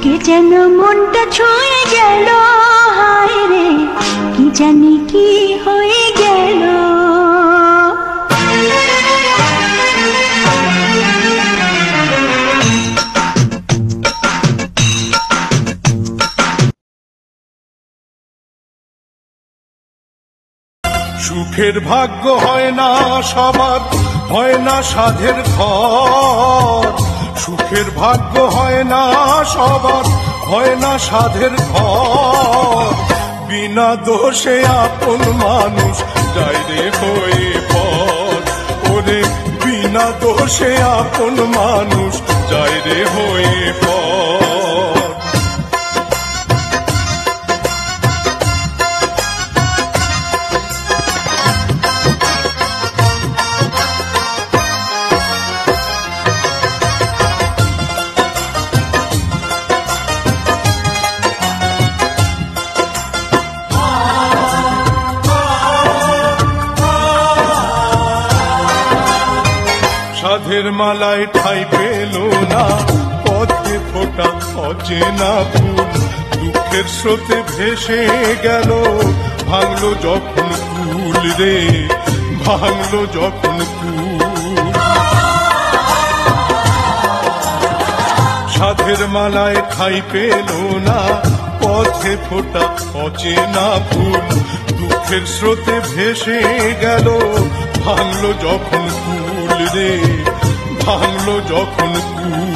কে যেন মনটা ছুঁয়ে গেল, হায় রে কি জানি কি হয়ে গেল। সুখের ভাগ্য হয় না সবার, হয় না সাধের ঘর। সুখের ভাগ্য হয় না সবার, হয় না সাধের ঘর। বিনা দোষে আপন মানুষ যায় রে হয়ে পর। ওরে বিনা দোষে আপন মানুষ যায় রে হয়ে পর। সাধের মালায় ঠাঁই পেল না, পথে ফোটা অচেনা ফুল। দুঃখের স্রোতে ভেসে গেল, ভাঙলো যখন কুল রে, ভাঙলো যখন কুল। সাধের মালায় ঠাঁই পেল না, পথে ফোটা অচেনা ফুল। দুঃখের স্রোতে ভেসে গেল, ভাঙলো যখন কুল রে, ভাঙলো যখন কুল।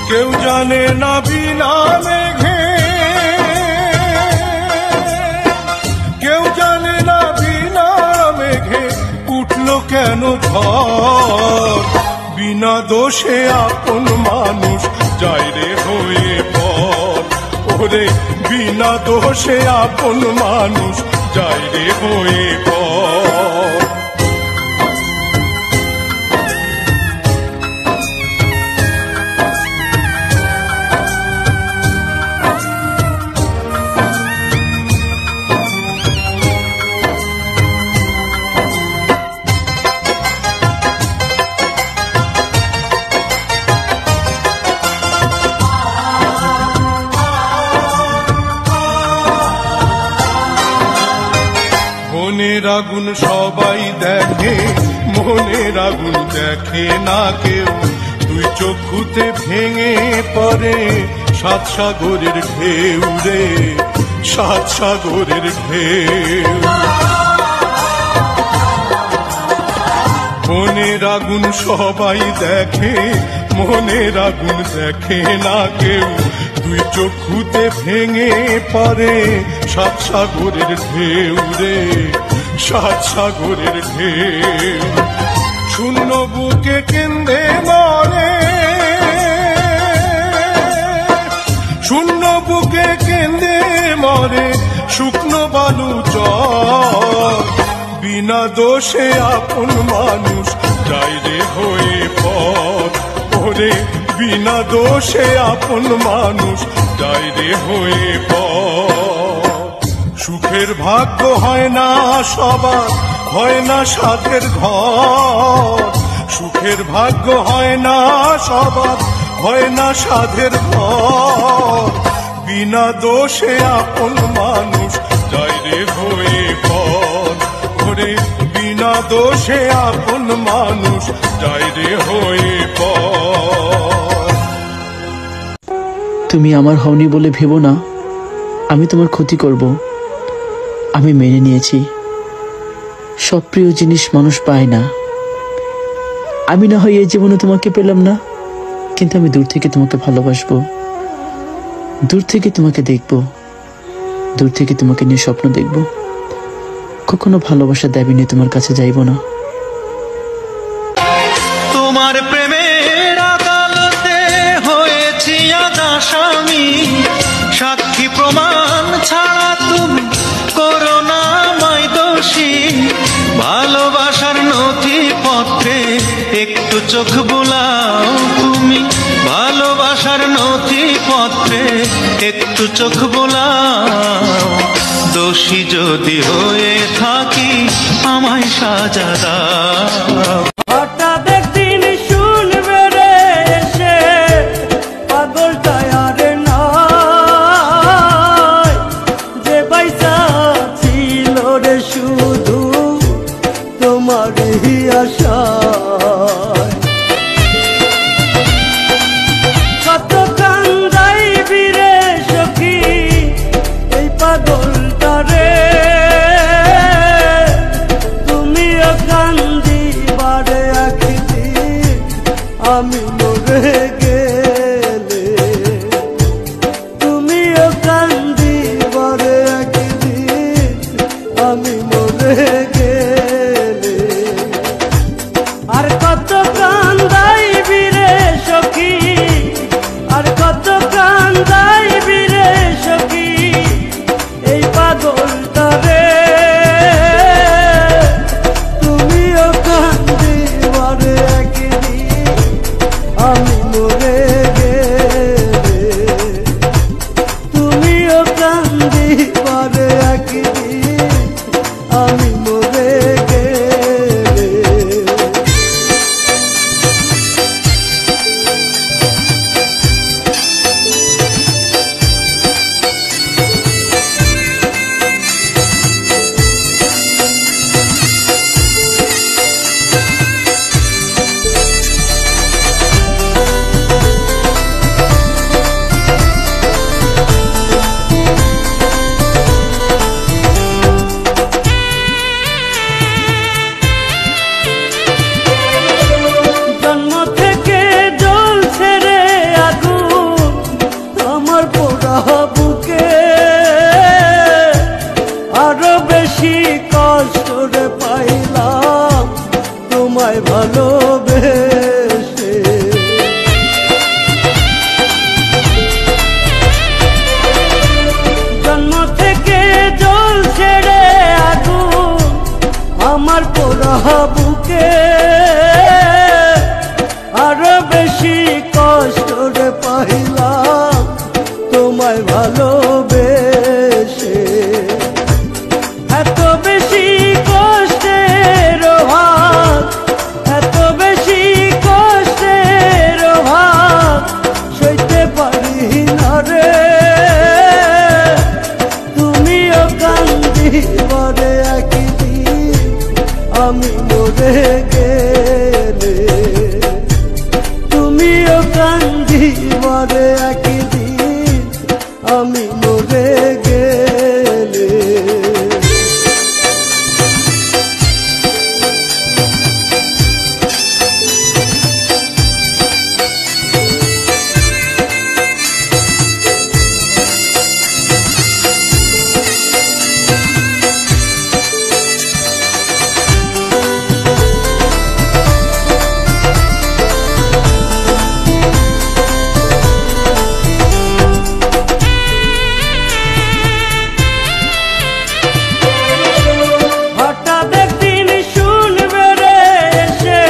কেউ জানে না বিনা মেঘে, কেউ জানে না বিনা মেঘে উঠলো কেন ঝড়। বিনা দোষে আপন মানুষ যায় রে হয়ে পর। ওরে বিনা দোষে আপন মানুষ যায় রে হয়ে পর। মনের আগুন সবাই দেখে, মনের আগুন দেখে না কেউ। দুই চক্ষুতে ভেঙে পড়ে সাত সাগরের ঢেউ রে, সাত সাগরের ঢেউ। মনের আগুন সবাই দেখে, মনের আগুন দেখে না কেউ। দুই চক্ষুতে ভেঙে পড়ে সাত সাগরের ঢেউ রে, সাত সাগরের ঢেউ। শূন্য বুকে কেঁদে মরে, শূন্য বুকে কেঁদে মরে শুকনো বালু চর। বিনা দোষে আপন মানুষ যায় রে হয়ে পর। ওরে বিনা দোষে আপন মানুষ যায় রে হয়ে পর। সুখের ভাগ্য হয় না সবার, হয় না সাধের ঘর। সুখের ভাগ্য হয় না সবার, হয় না সাধের ঘর। বিনা দোষে আপন মানুষ যায় রে হয়ে পর। ওরে বিনা দোষে আপন মানুষ যায় রে হয়ে পর। তুমি আমার হওনি বলে ভেবো না আমি তোমার ক্ষতি করব। আমি মেনে নিয়েছি, সব প্রিয় জিনিস মানুষ পায় না। আমি না হয় এই জীবনে তোমাকে পেলাম না, কিন্তু আমি দূর থেকে তোমাকে ভালোবাসবো, দূর থেকে তোমাকে দেখব, দূর থেকে তোমাকে নিয়ে স্বপ্ন দেখব। কখনো ভালোবাসা দাবি নিয়ে তোমার কাছে যাইব না। তোমার প্রেমের আদালতে হয়েছি আজ আসামি, সাক্ষী প্রমাণ ছাড়া তুমি করো না আমায় দোষী। ভালোবাসার নথিপত্রে একটু চোখ বুলাও তুমি, ভালোবাসার নথিপত্রে একটু চোখ বুলাও। দোষী যদি হয়ে থাকি আমায় সাজা দাও। হঠাৎ একদিন শুনবে রে এসে পাগলটায় আর আমার পোড়া বুকে আরো বেশি কষ্ট রে পাইলাম তোমায় ভালোবেসে। এত বেশি কষ্টের ভাগ, এত বেশি কষ্টের ভাগ সইতে পারি না রে। তুমিও কান্দিবারে একদিন আমি মরে গেলে, তুমিও কান্দিবারে একদিন আমি মরে গেলে। হঠাৎ একদিন শুনবে রে এসে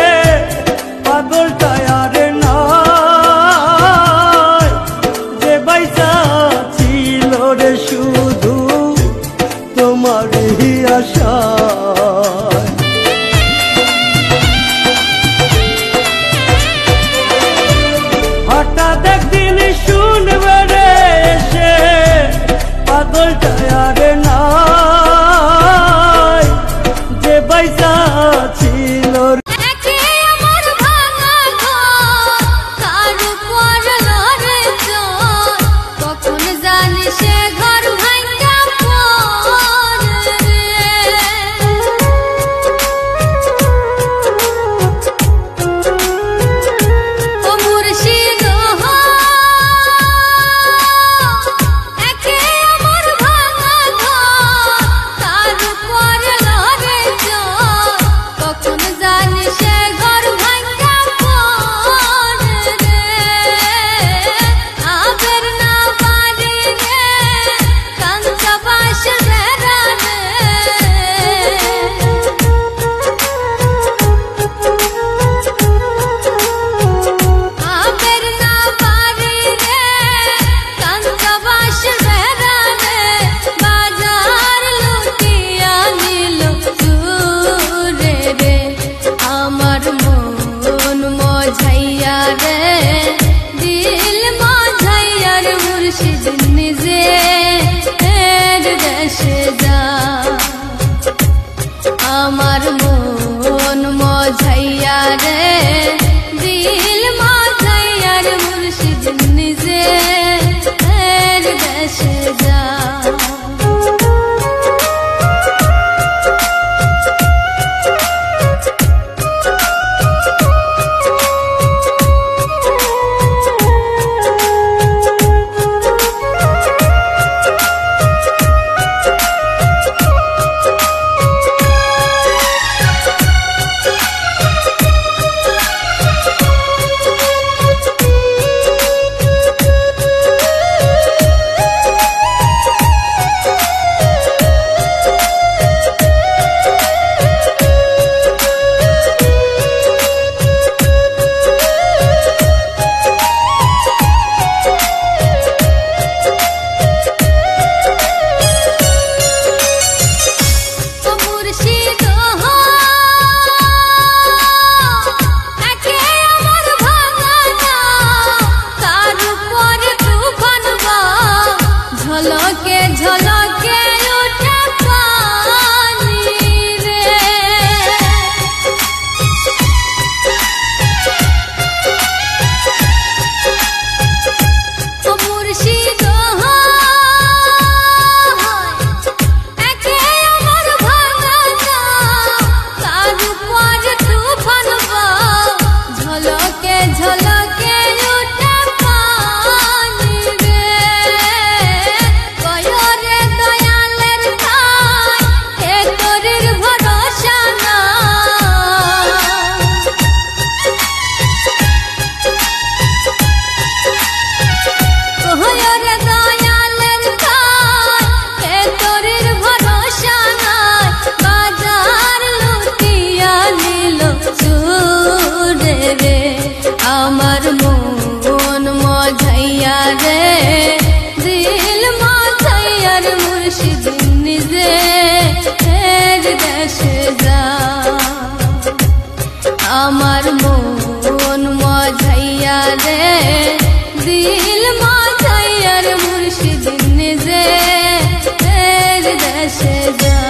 পাগলটা আর নাই, যে পয়সা ছিল আমার মন মজাইয়া রে, দিল মজাইয়ার মুর্শিদ নিজে দেশে যা। মাঝাইয়া রে দিল মাঝাইয়ার মুর্শিদ নিজে দেশে যা আমার মন মাঝাইয়া রে দিল মাঝাইয়ার মুর্শিদ নিজে দেশে যা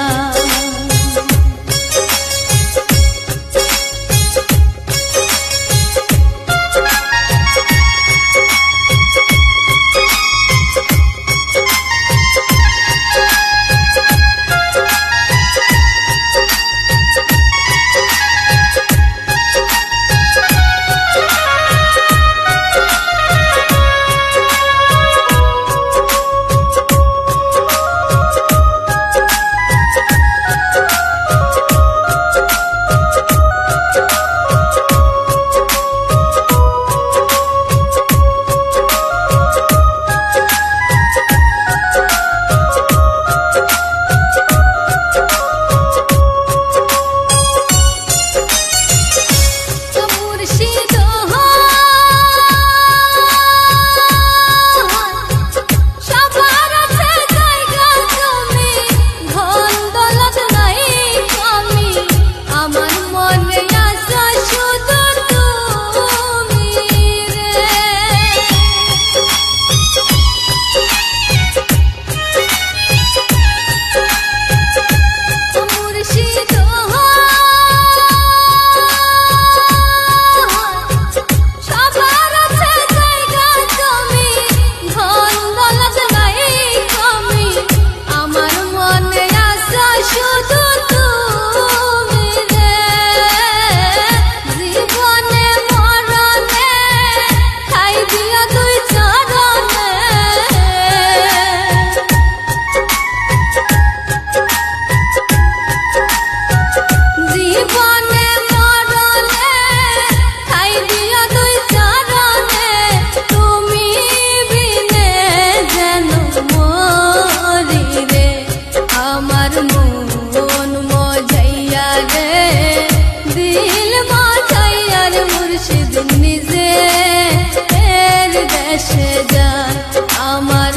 নিজে দেশে যায় আমার